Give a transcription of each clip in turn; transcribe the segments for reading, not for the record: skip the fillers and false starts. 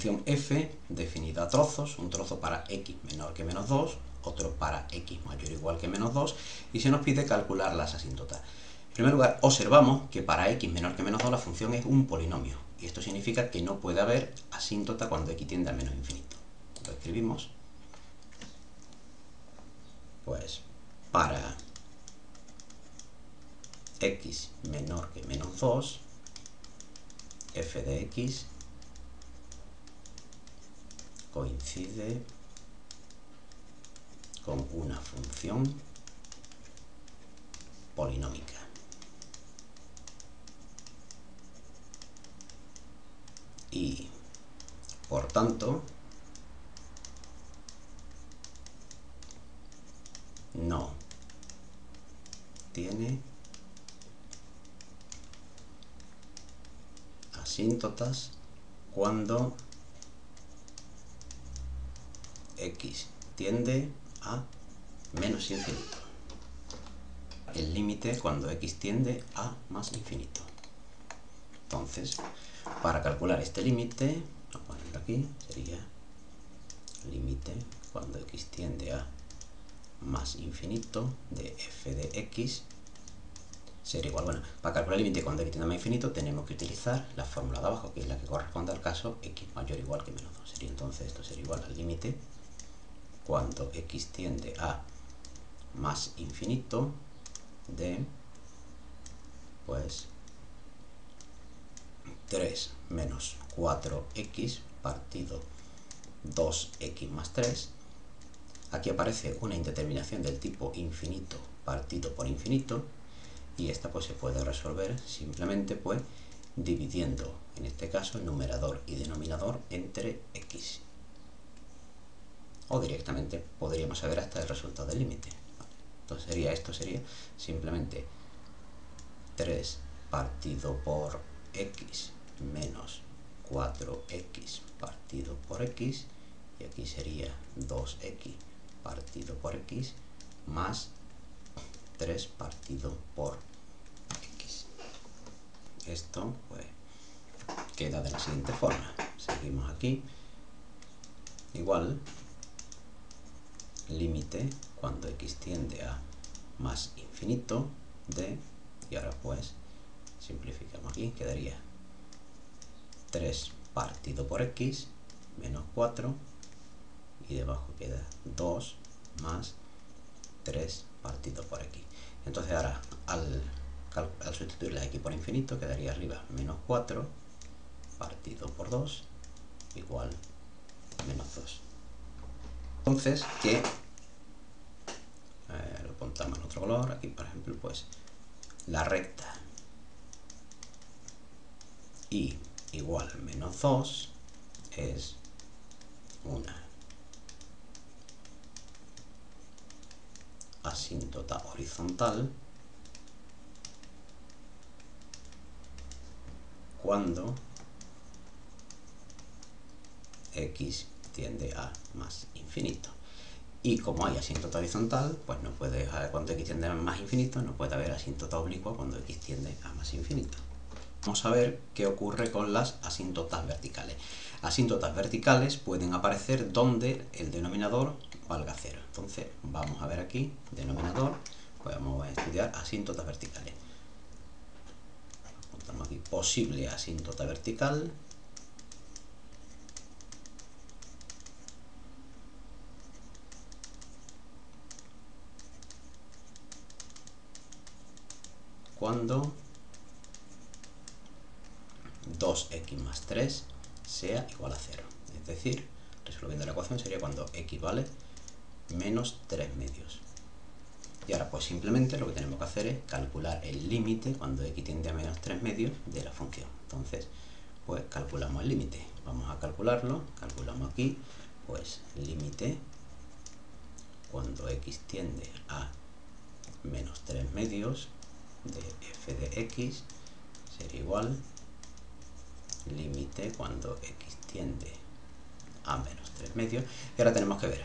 función f definida a trozos, un trozo para x menor que menos 2, otro para x mayor o igual que menos 2, y se nos pide calcular las asíntotas. En primer lugar, observamos que para x menor que menos 2 la función es un polinomio, y esto significa que no puede haber asíntota cuando x tiende a menos infinito. Lo escribimos. Pues para x menor que menos 2, f de x coincide con una función polinómica. Y, por tanto, no tiene asíntotas cuando x tiende a menos infinito. El límite cuando x tiende a más infinito. Entonces, para calcular este límite, vamos a ponerlo aquí, sería límite cuando x tiende a más infinito de f de x sería igual, bueno, para calcular el límite cuando x tiende a más infinito tenemos que utilizar la fórmula de abajo, que es la que corresponde al caso x mayor o igual que menos 2. Sería entonces, esto sería igual al límite cuando x tiende a más infinito de, pues, 3 menos 4x partido 2x más 3. Aquí aparece una indeterminación del tipo infinito partido por infinito, y esta pues se puede resolver simplemente pues dividiendo, en este caso, el numerador y denominador entre x. O directamente podríamos saber hasta el resultado del límite. Entonces esto sería simplemente 3 partido por x menos 4x partido por x, y aquí sería 2x partido por x más 3 partido por x. Esto pues queda de la siguiente forma. Seguimos aquí. Igual, límite cuando x tiende a más infinito de, y ahora pues simplificamos aquí, quedaría 3 partido por x menos 4, y debajo queda 2 más 3 partido por x. Entonces ahora al sustituir la x por infinito quedaría arriba menos 4 partido por 2 igual menos 2. Entonces, que lo pongamos en otro color, aquí por ejemplo, pues la recta y igual menos 2 es una asíntota horizontal cuando x tiende a más infinito. Y como hay asíntota horizontal, pues no puede haber, cuando x tiende a más infinito, no puede haber asíntota oblicua cuando x tiende a más infinito. Vamos a ver qué ocurre con las asíntotas verticales. Asíntotas verticales pueden aparecer donde el denominador valga 0. Entonces, vamos a ver aquí, denominador, pues vamos a estudiar asíntotas verticales. Apuntamos aquí, posible asíntota vertical. Cuando 2x más 3 sea igual a 0. Es decir, resolviendo la ecuación sería cuando x vale menos 3 medios. Y ahora pues simplemente lo que tenemos que hacer es calcular el límite cuando x tiende a menos 3 medios de la función. Entonces, pues calculamos el límite. Vamos a calcularlo. Calculamos aquí, pues límite cuando x tiende a menos 3 medios de f de x sería igual límite cuando x tiende a menos 3 medios. Y ahora tenemos que ver,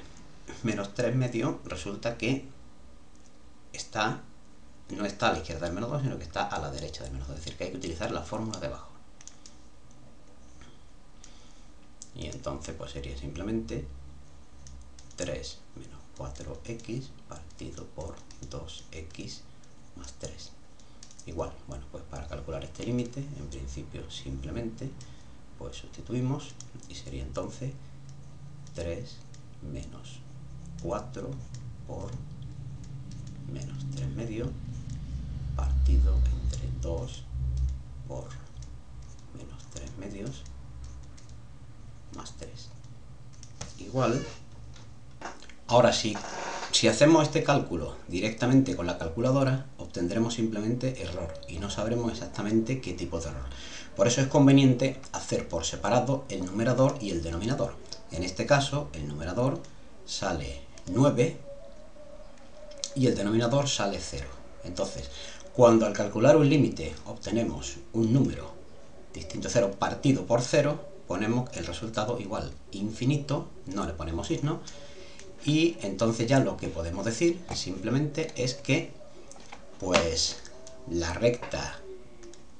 menos 3 medios resulta que no está a la izquierda del menos 2, sino que está a la derecha del menos 2, es decir, que hay que utilizar la fórmula de abajo. Y Entonces pues sería simplemente 3 menos 4x partido por 2x más 3. Igual, bueno, pues para calcular este límite, en principio simplemente pues sustituimos y sería entonces 3 menos 4 por menos 3 medios partido entre 2 por menos 3 medios más 3. Igual, ahora sí, si hacemos este cálculo directamente con la calculadora, obtendremos simplemente error y no sabremos exactamente qué tipo de error. Por eso es conveniente hacer por separado el numerador y el denominador. En este caso, el numerador sale 9 y el denominador sale 0. Entonces, cuando al calcular un límite obtenemos un número distinto a 0 partido por 0, ponemos el resultado igual infinito, no le ponemos signo, y entonces ya lo que podemos decir simplemente es que pues la recta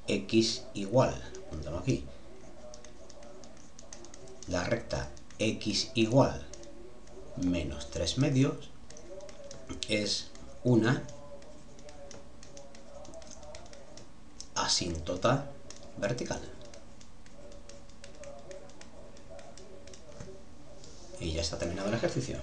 x igual, apuntamos aquí, la recta x igual menos 3 medios es una asíntota vertical. Y ya está terminado el ejercicio.